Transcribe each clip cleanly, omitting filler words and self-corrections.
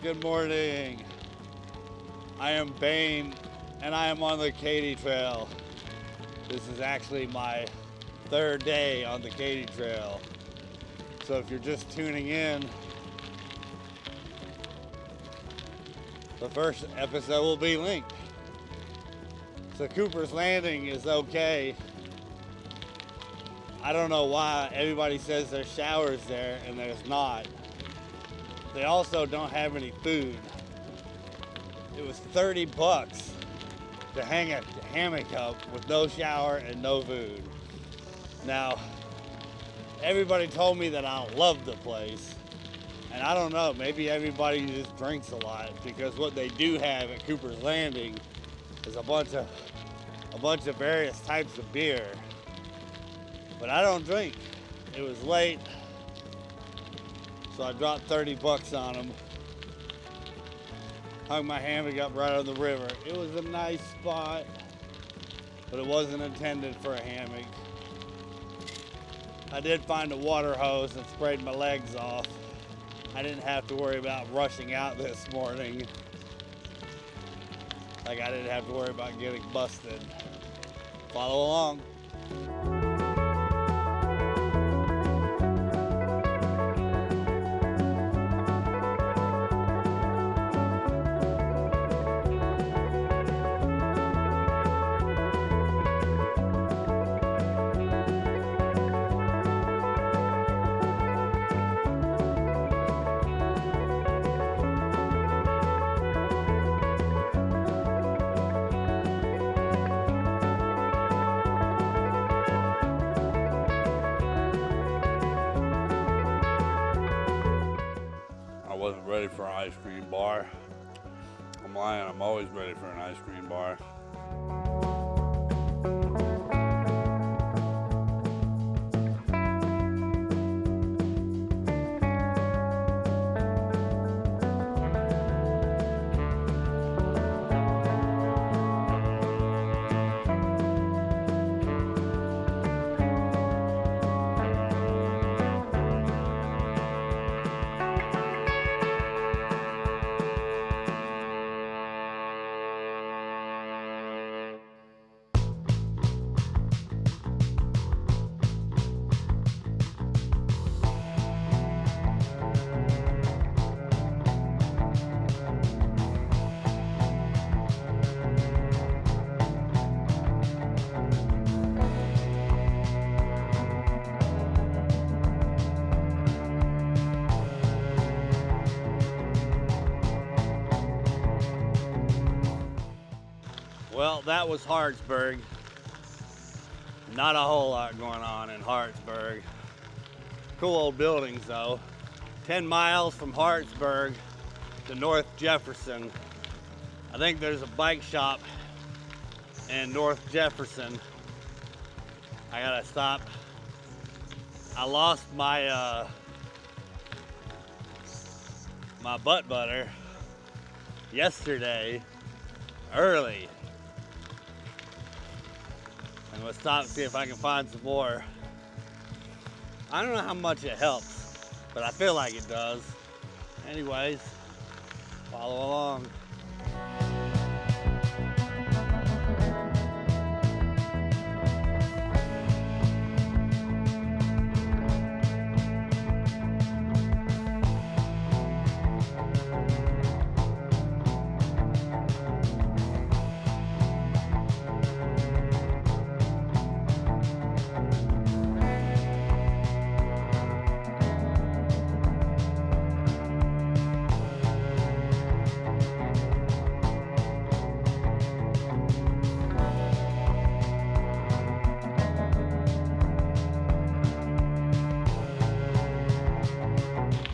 Good morning. I am Bane, and I am on the Katy Trail. This is actually my third day on the Katy Trail. So if you're just tuning in, the first episode will be linked. So Cooper's Landing is okay. I don't know why everybody says there's showers there and there's not. They also don't have any food. It was $30 to hang a hammock up with no shower and no food. Now, everybody told me that I love the place. And I don't know, maybe everybody just drinks a lot, because what they do have at Cooper's Landing is a bunch of various types of beer. But I don't drink. It was late, so I dropped $30 on them. Hung my hammock up right on the river. It was a nice spot, but it wasn't intended for a hammock. I did find a water hose and sprayed my legs off. I didn't have to worry about rushing out this morning. Like I didn't have to worry about getting busted. Follow along. Ready for an ice cream bar. I'm lying, I'm always ready for an ice cream bar. Well, that was Hartsburg. Not a whole lot going on in Hartsburg. Cool old buildings though. 10 miles from Hartsburg to North Jefferson. I think there's a bike shop in North Jefferson. I gotta stop. I lost my my butt butter yesterday early. I'm gonna stop and see if I can find some more. I don't know how much it helps, but I feel like it does. Anyways, follow along.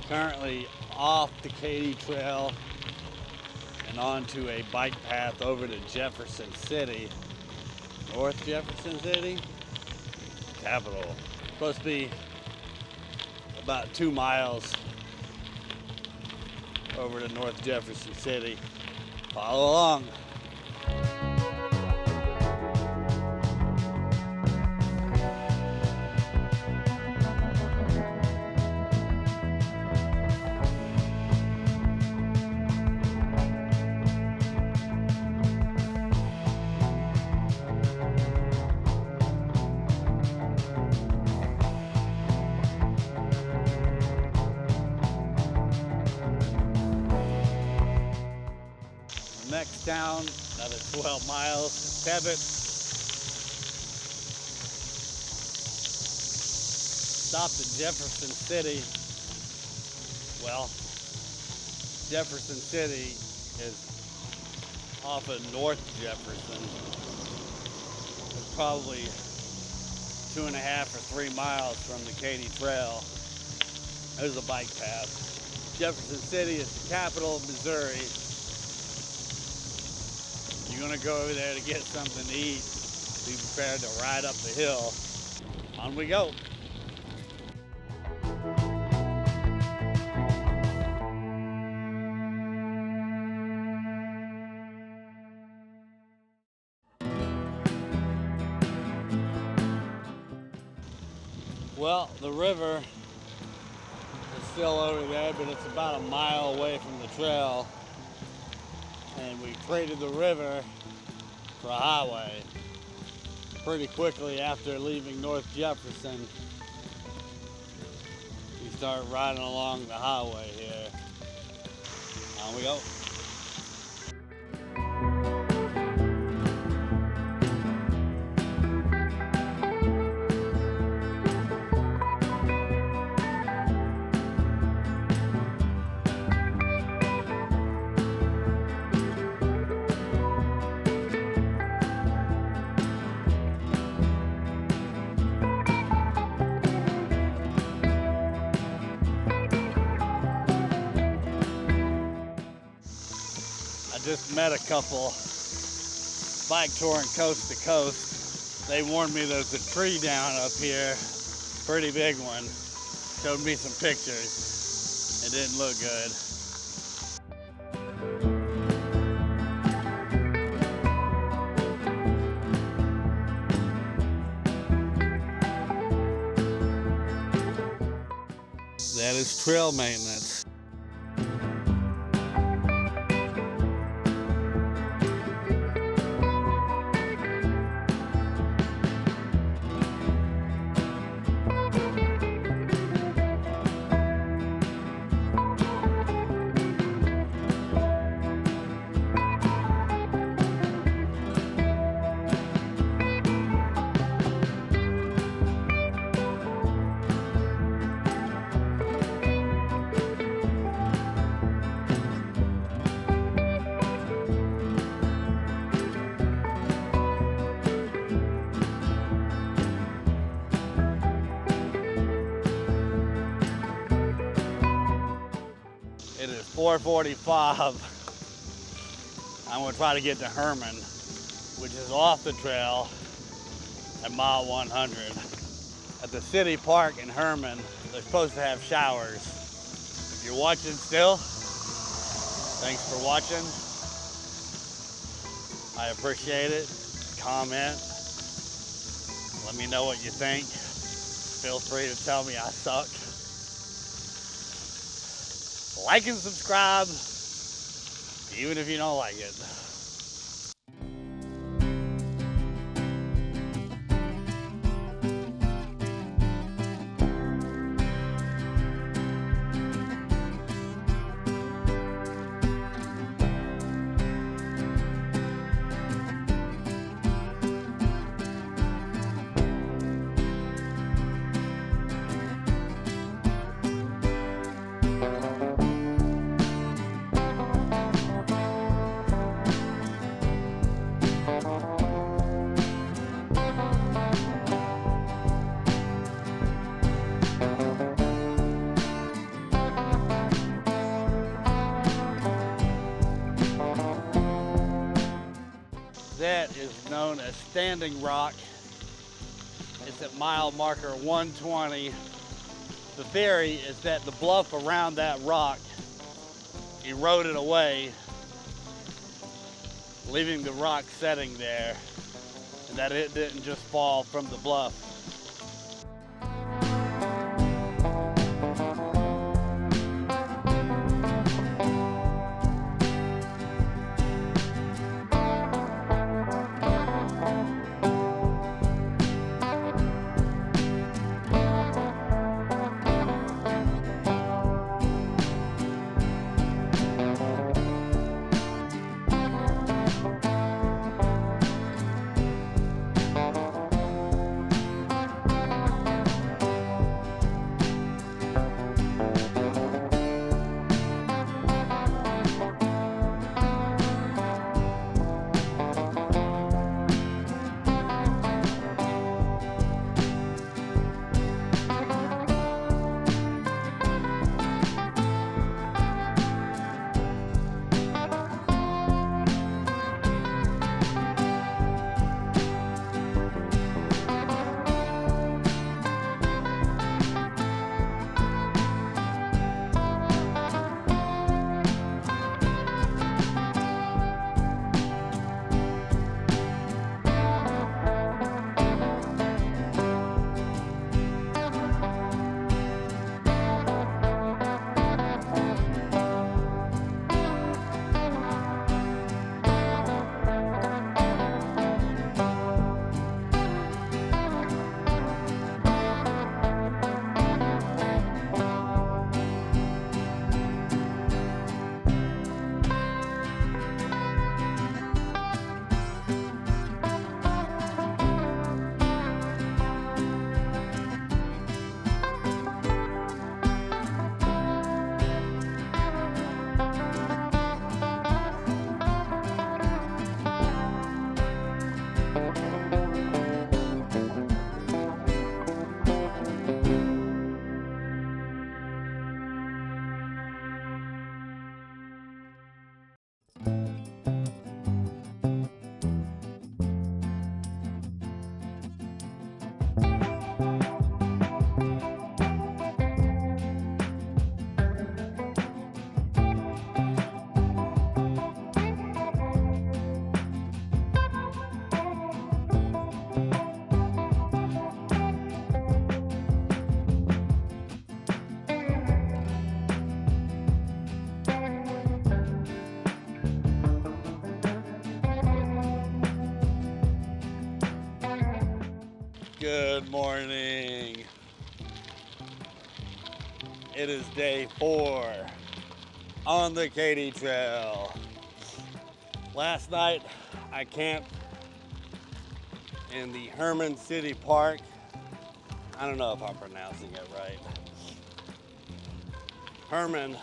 Currently off the Katy Trail and onto a bike path over to Jefferson City. North Jefferson City? Capital. Supposed to be about 2 miles over to North Jefferson City. Follow along. next town, another 12 miles to Tebbetts. Stopped at Jefferson City. Well, Jefferson City is off of North Jefferson. It's probably 2.5 or 3 miles from the Katy Trail. There's a bike path. Jefferson City is the capital of Missouri. You're gonna go over there to get something to eat. Be prepared to ride up the hill. On we go. Well, the river is still over there, but it's about a mile away from the trail. And we traded the river for a highway. Pretty quickly after leaving North Jefferson, we start riding along the highway here. On we go. Just met a couple bike touring coast to coast. They warned me there's a tree down up here, pretty big one. Showed me some pictures. It didn't look good. That is trail maintenance. It is 4:45. I'm going to try to get to Herman, which is off the trail at mile 100. At the city park in Herman, they're supposed to have showers. If you're watching still, thanks for watching. I appreciate it. Comment. Let me know what you think. Feel free to tell me I suck. Like and subscribe, even if you don't like it. That is known as Standing Rock. It's at mile marker 120. The theory is that the bluff around that rock eroded away, leaving the rock setting there, and that it didn't just fall from the bluff. Good morning. It is day 4 on the Katy Trail. Last night I camped in the Hermon City Park. I don't know if I'm pronouncing it right. Herman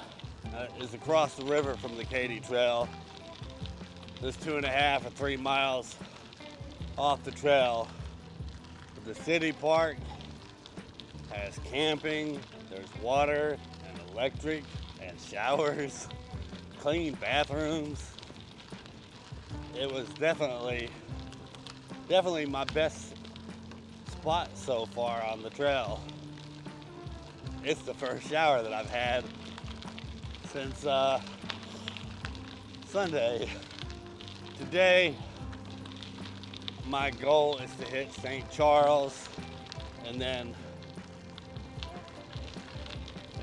is across the river from the Katy Trail. There's 2.5 or 3 miles off the trail. The city park has camping, there's water and electric and showers, clean bathrooms. It was definitely my best spot so far on the trail. It's the first shower that I've had since Sunday. Today, my goal is to hit St. Charles, and then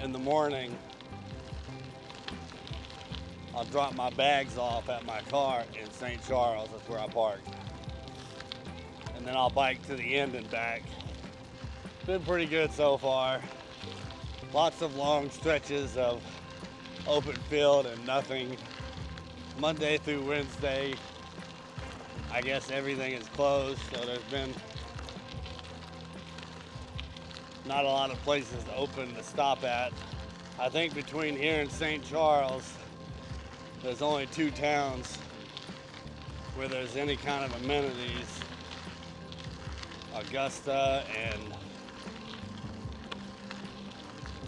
in the morning, I'll drop my bags off at my car in St. Charles. That's where I park. And then I'll bike to the end and back. Been pretty good so far. Lots of long stretches of open field and nothing. Monday through Wednesday, I guess everything is closed, so there's been not a lot of places open to stop at. I think between here and St. Charles, there's only 2 towns where there's any kind of amenities. Augusta and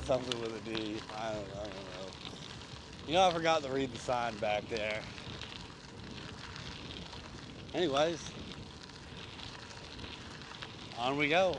something with a D. I don't know. You know, I forgot to read the sign back there. Anyways, on we go.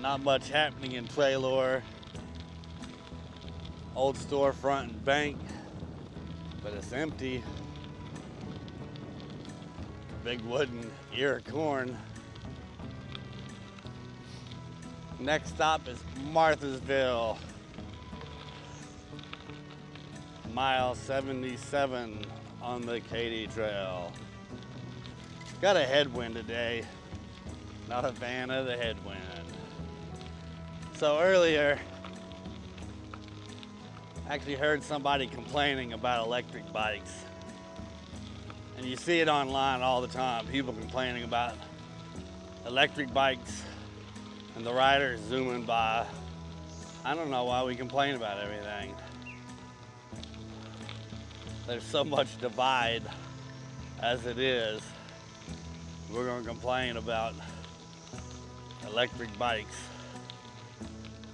Not much happening in Treloar. Old storefront and bank, but it's empty. Big wooden ear of corn. Next stop is Marthasville. Mile 77 on the Katy Trail. Got a headwind today. Not a fan of the headwind. So earlier, I actually heard somebody complaining about electric bikes. And you see it online all the time, people complaining about electric bikes and the riders zooming by. I don't know why we complain about everything. There's so much divide as it is. We're gonna complain about electric bikes.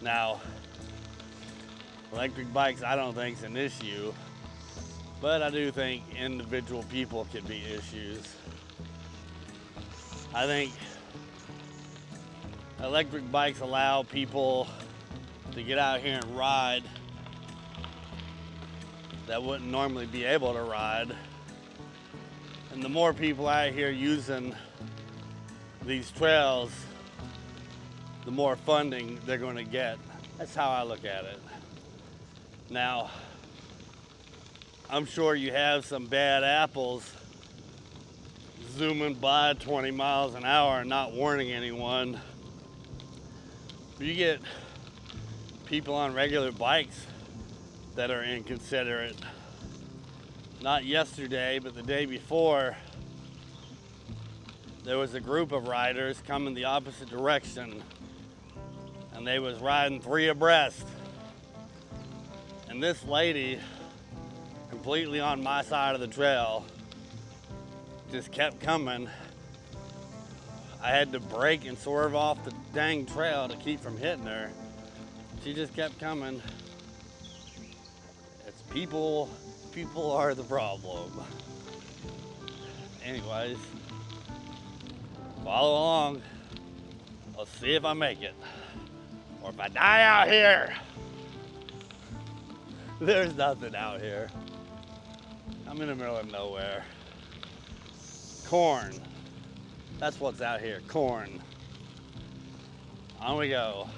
Now, electric bikes I don't think is an issue. But I do think individual people could be issues. I think electric bikes allow people to get out here and ride that wouldn't normally be able to ride. And the more people out here using these trails, the more funding they're going to get. That's how I look at it. Now, I'm sure you have some bad apples zooming by 20 miles an hour and not warning anyone. You get people on regular bikes that are inconsiderate. Not yesterday, but the day before, there was a group of riders coming the opposite direction, and they was riding 3 abreast. And this lady, completely on my side of the trail, just kept coming. I had to brake and swerve off the dang trail to keep from hitting her. She just kept coming. It's people are the problem. Anyways, follow along. Let's see if I make it. Or if I die out here. There's nothing out here. I'm in the middle of nowhere. Corn. That's what's out here, corn. On we go.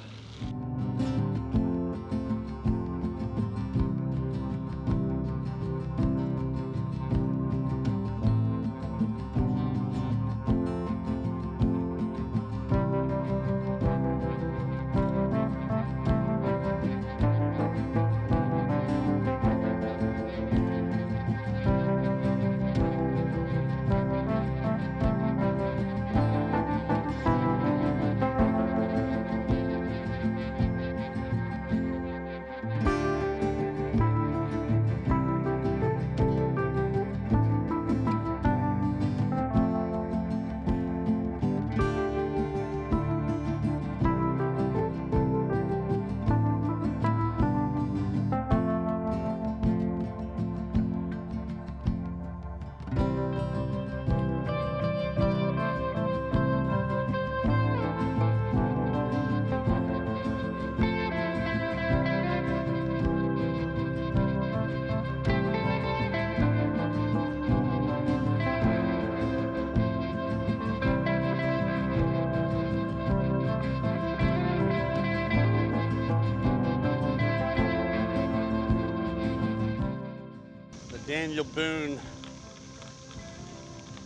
Daniel Boone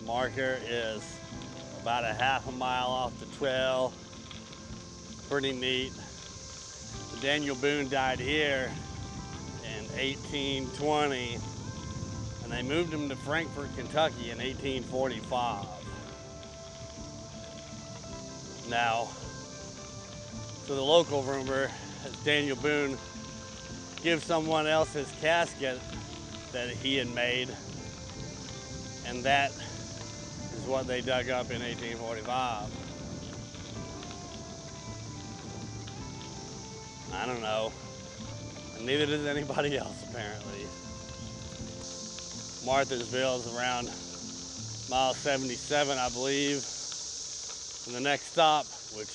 marker is about a half a mile off the trail. Pretty neat. Daniel Boone died here in 1820, and they moved him to Frankfort, Kentucky in 1845. Now, so the local rumor is Daniel Boone gives someone else his casket that he had made, and that is what they dug up in 1845. I don't know, and neither does anybody else apparently. Marthasville is around mile 77, I believe, and the next stop, which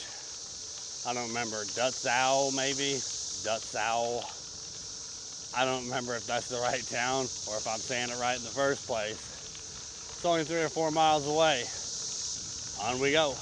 I don't remember, Dutzow maybe? Dutzow. I don't remember if that's the right town or if I'm saying it right in the first place. It's only 3 or 4 miles away. On we go.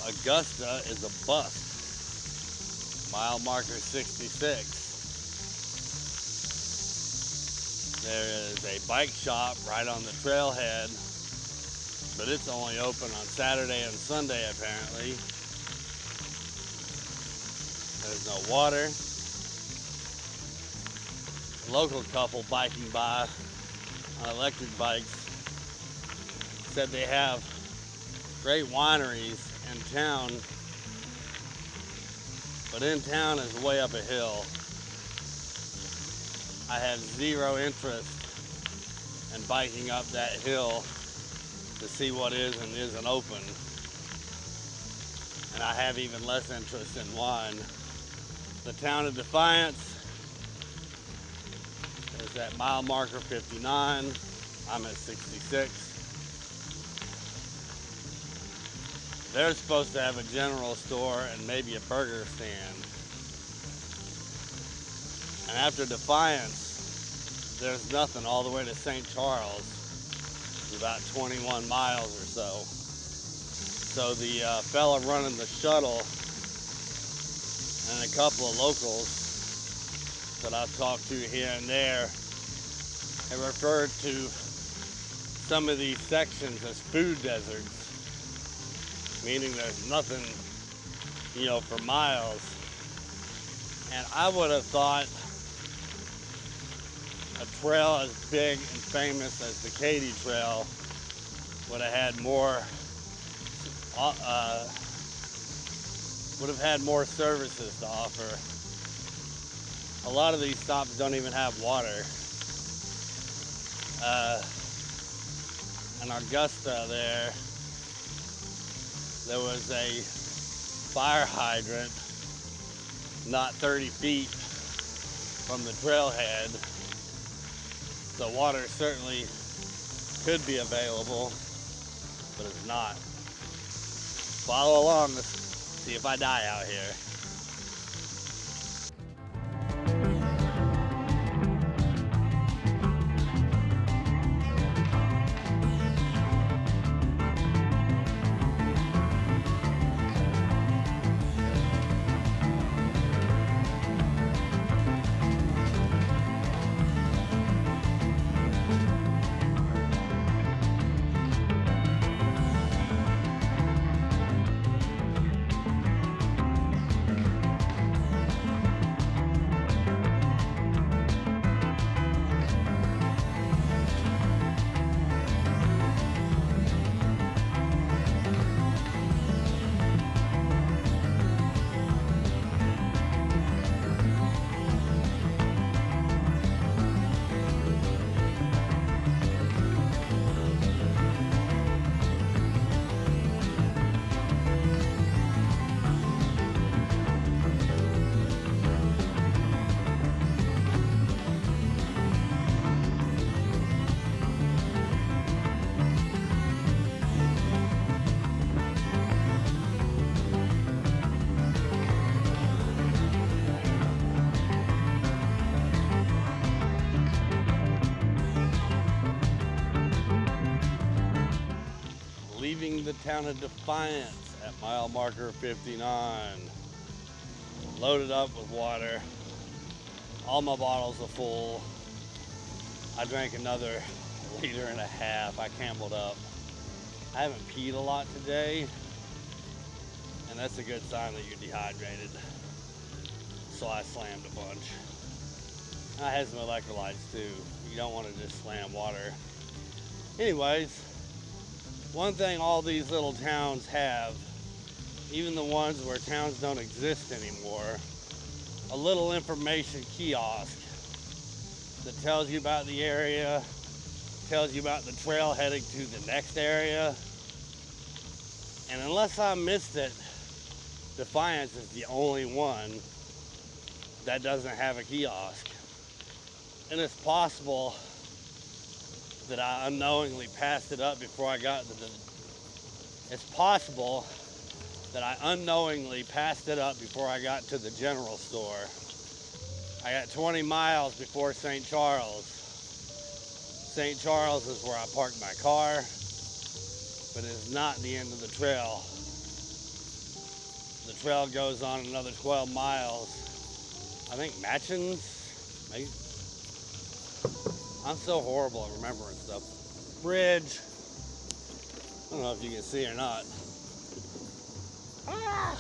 Augusta is a bust. Mile marker 66. There is a bike shop right on the trailhead, but it's only open on Saturday and Sunday apparently. There's no water. A local couple biking by on electric bikes said they have great wineries in town, but in town is way up a hill. I have zero interest in biking up that hill to see what is and isn't open. And I have even less interest in wine. The town of Defiance is at mile marker 59. I'm at 66. They're supposed to have a general store and maybe a burger stand. And after Defiance, there's nothing all the way to St. Charles. It's about 21 miles or so. So the fella running the shuttle and a couple of locals that I've talked to here and there have referred to some of these sections as food deserts, meaning there's nothing, for miles. And I would have thought a trail as big and famous as the Katy Trail would have had more services to offer. A lot of these stops don't even have water. In Augusta there was a fire hydrant not 30 feet from the trailhead. So water certainly could be available, but it's not. Follow along, let's see if I die out here. Leaving the town of Defiance at mile marker 59. Loaded up with water. All my bottles are full. I drank another 1.5 liters. I cameled up. I haven't peed a lot today, and that's a good sign that you're dehydrated. So I slammed a bunch. I had some electrolytes too. You don't want to just slam water. Anyways, one thing all these little towns have, even the ones where towns don't exist anymore, a little information kiosk that tells you about the area, tells you about the trail heading to the next area. And unless I missed it, Defiance is the only one that doesn't have a kiosk. And it's possible that I unknowingly passed it up before I got to the general store. I got 20 miles before St. Charles. St. Charles is where I parked my car, but it's not the end of the trail. the trail goes on another 12 miles. I think Machens, maybe. I'm so horrible at remembering stuff. Bridge. I don't know if you can see or not. Ah!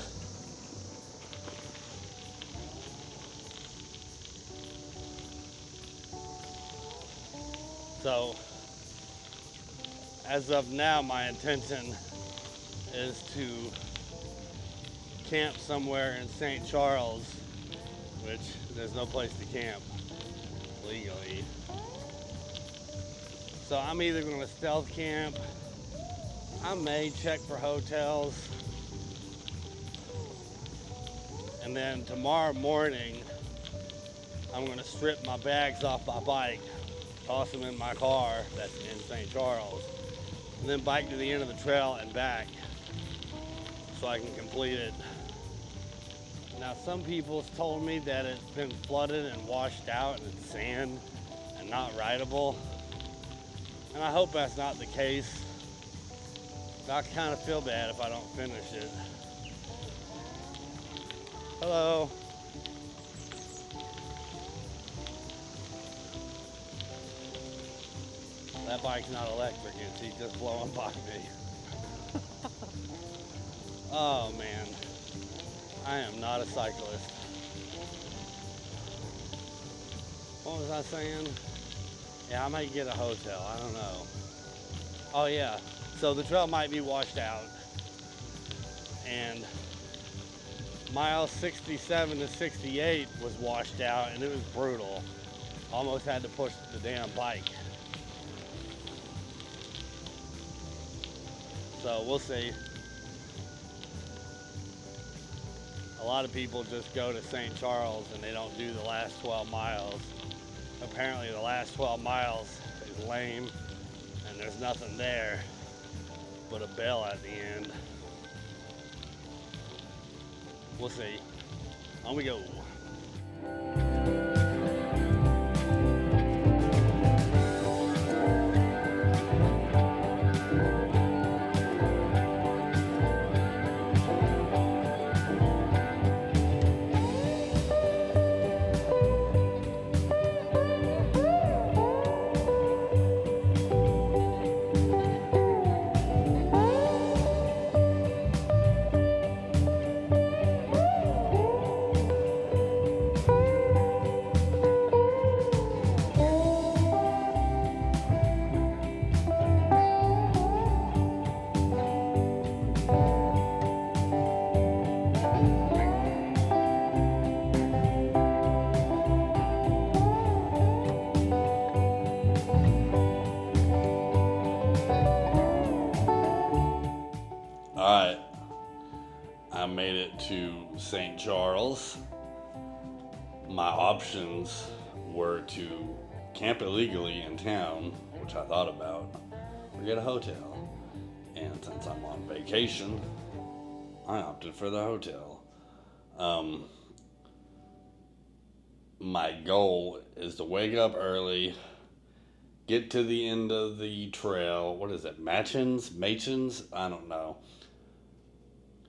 So, as of now, my intention is to camp somewhere in St. Charles, which there's no place to camp legally. So I'm either going to stealth camp, I may check for hotels, and then tomorrow morning I'm going to strip my bags off my bike, toss them in my car that's in St. Charles, and then bike to the end of the trail and back so I can complete it. Now, some people have told me that it's been flooded and washed out and it's sand and not rideable, and I hope that's not the case. I kind of feel bad if I don't finish it. Hello. That bike's not electric, it's just blowing by me. Oh man, I am not a cyclist. What was I saying? Yeah, I might get a hotel, I don't know. Oh yeah, so the trail might be washed out. And miles 67 to 68 was washed out and it was brutal. Almost had to push the damn bike. So we'll see. A lot of people just go to St. Charles and they don't do the last 12 miles. Apparently the last 12 miles is lame and there's nothing there but a bell at the end. We'll see. On we go. Alright, I made it to St. Charles. My options were to camp illegally in town, which I thought about, or get a hotel. And since I'm on vacation, I opted for the hotel. My goal is to wake up early, get to the end of the trail. What is it? Machens? I don't know.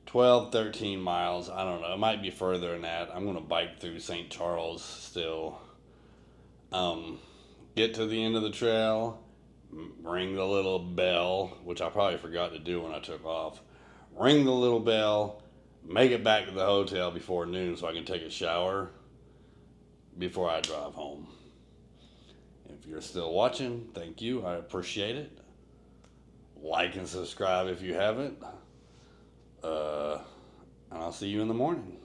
12, 13 miles. I don't know. It might be further than that. I'm going to bike through St. Charles still. Get to the end of the trail, ring the little bell, which I probably forgot to do when I took off. Ring the little bell, make it back to the hotel before noon so I can take a shower before I drive home. If you're still watching, thank you. I appreciate it. Like and subscribe if you haven't. And I'll see you in the morning.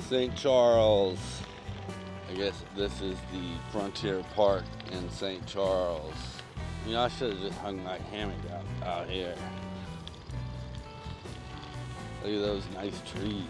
St. Charles. I guess this is the Frontier Park in St. Charles. You know, I should have just hung my hammock out here. Look at those nice trees.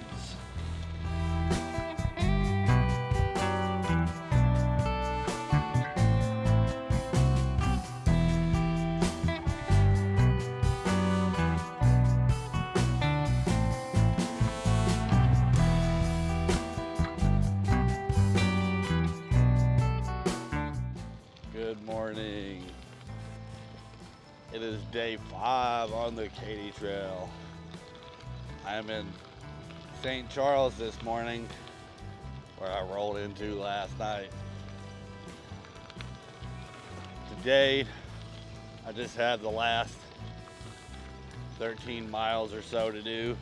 It is day 5 on the Katy Trail. I am in St. Charles this morning, where I rolled into last night. Today, I just have the last 13 miles or so to do.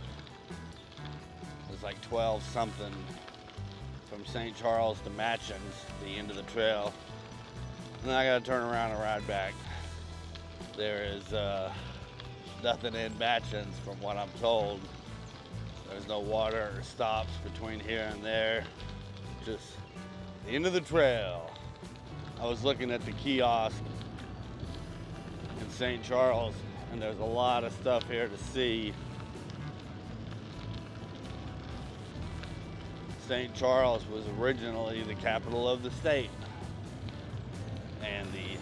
It's like 12 something from St. Charles to Machens, the end of the trail. And then I gotta turn around and ride back. There is nothing in Machens from what I'm told. There's no water or stops between here and there. Just the end of the trail. I was looking at the kiosk in St. Charles, and there's a lot of stuff here to see. St. Charles was originally the capital of the state, and the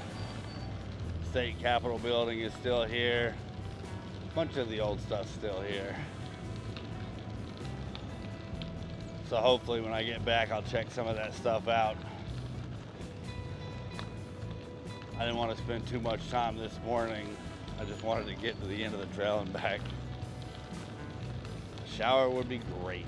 state capitol building is still here. A bunch of the old stuff's still here. So hopefully when I get back, I'll check some of that stuff out. I didn't want to spend too much time this morning. I just wanted to get to the end of the trail and back. A shower would be great.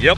Yep.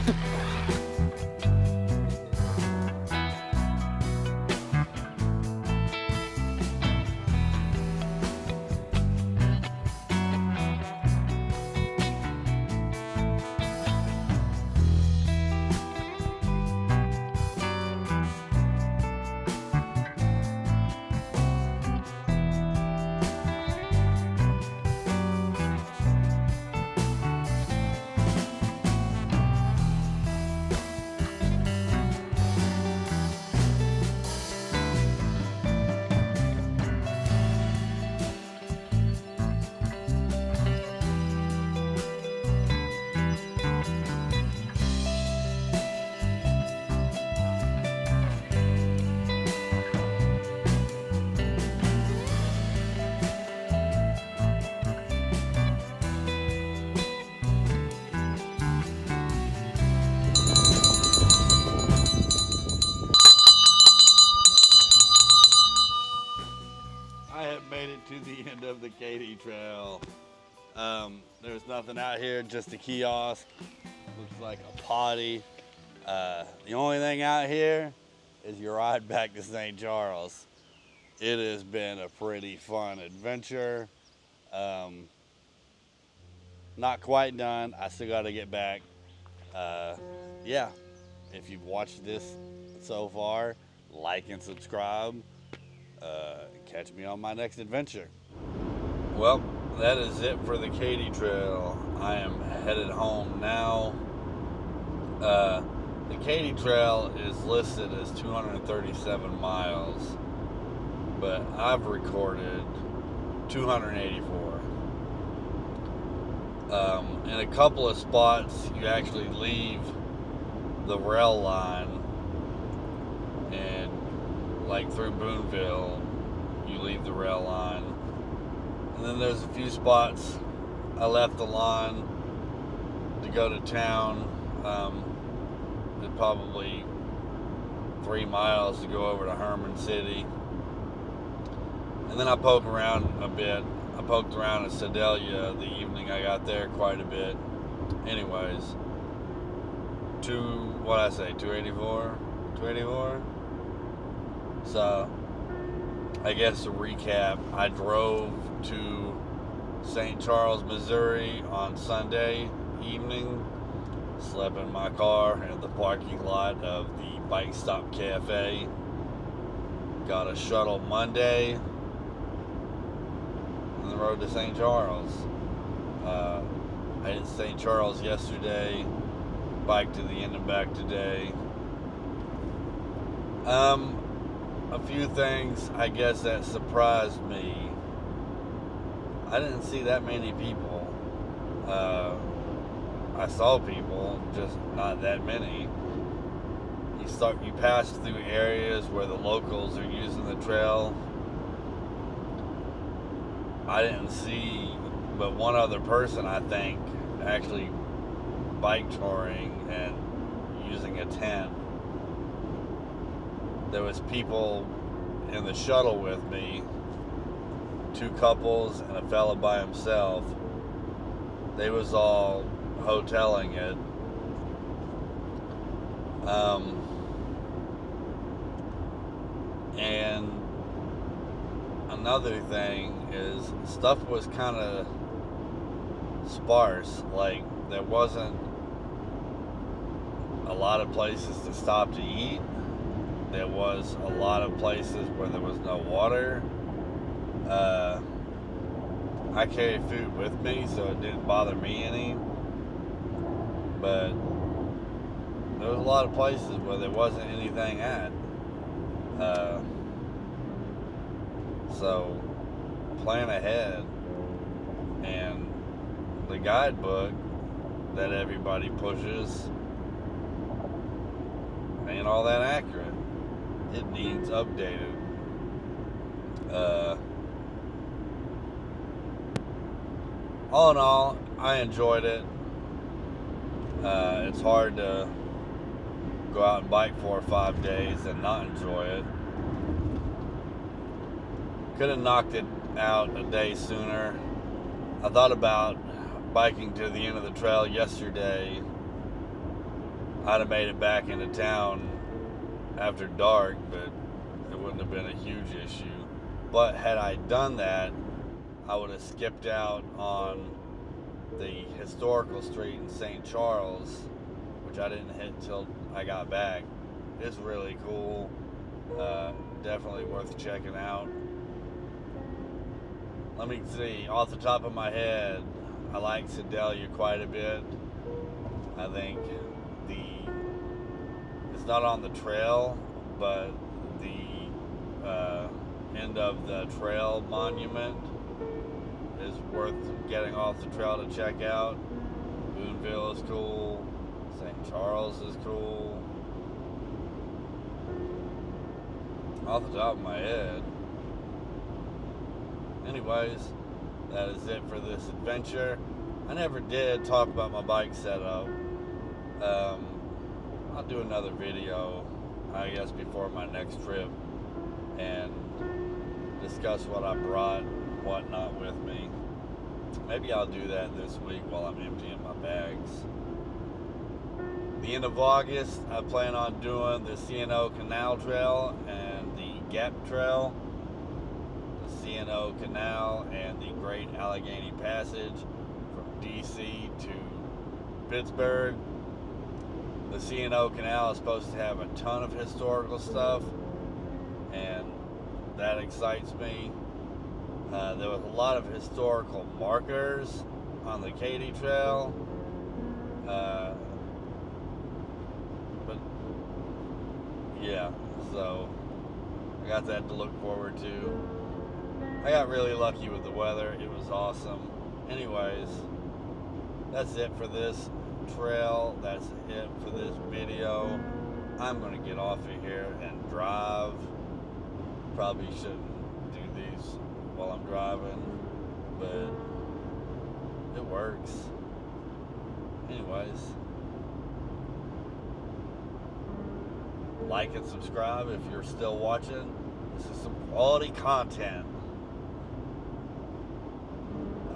To the end of the Katy Trail. There's nothing out here, just a kiosk. Looks like a potty. The only thing out here is your ride back to St. Charles. It has been a pretty fun adventure. Not quite done. I still got to get back. Yeah, if you've watched this so far, like and subscribe. Catch me on my next adventure. Well, that is it for the Katy Trail. I am headed home now. The Katy Trail is listed as 237 miles, but I've recorded 284. In a couple of spots, you actually leave the rail line, and like through Booneville, you leave the rail line. And then there's a few spots I left the line to go to town. It's probably 3 miles to go over to Hermon City. And then I poke around a bit. I poked around at Sedalia the evening I got there quite a bit. Anyways, 284? 284? So, I guess to recap, I drove to St. Charles, Missouri on Sunday evening, slept in my car in the parking lot of the Bike Stop Cafe, got a shuttle Monday, on the road to St. Charles. I hit St. Charles yesterday, biked to the end and back today. A few things, I guess, that surprised me. I didn't see that many people. I saw people, just not that many. You pass through areas where the locals are using the trail. I didn't see but one other person, I think, actually bike touring and using a tent. There was people in the shuttle with me, 2 couples and a fella by himself. They was all hoteling it. And another thing is stuff was kind of sparse. Like, there wasn't a lot of places to stop to eat. There was a lot of places where there was no water. I carried food with me, so it didn't bother me any. But there was a lot of places where there wasn't anything at. So plan ahead. And the guidebook that everybody pushes ain't all that accurate. It needs updated. All in all, I enjoyed it. It's hard to go out and bike 4 or 5 days and not enjoy it. Could have knocked it out a day sooner. I thought about biking to the end of the trail yesterday. I'd have made it back into town after dark, but it wouldn't have been a huge issue. But had I done that, I would have skipped out on the historical street in St. Charles, which I didn't hit until I got back. It's really cool. Definitely worth checking out. Let me see, off the top of my head, I like Sedalia quite a bit. I think it's not on the trail, but the end of the trail monument is worth getting off the trail to check out. Booneville is cool. St. Charles is cool. Off the top of my head. Anyways, that is it for this adventure. I never did talk about my bike setup. I'll do another video, I guess, before my next trip and discuss what I brought and whatnot with me. Maybe I'll do that this week while I'm emptying my bags. The end of August, I plan on doing the C&O Canal Trail and the Gap Trail. The C&O Canal and the Great Allegheny Passage from DC to Pittsburgh. The C&O Canal is supposed to have a ton of historical stuff, and that excites me. There was a lot of historical markers on the Katy Trail, but yeah, so I got that to look forward to. I got really lucky with the weather. It was awesome. Anyways, that's it for this trail. That's it for this video. I'm gonna get off of here and drive. Probably shouldn't do these while I'm driving, but it works. Anyways, like and subscribe if you're still watching. This is some quality content.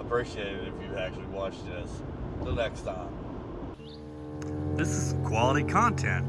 Appreciate it if you actually watched this. Till next time. This is quality content.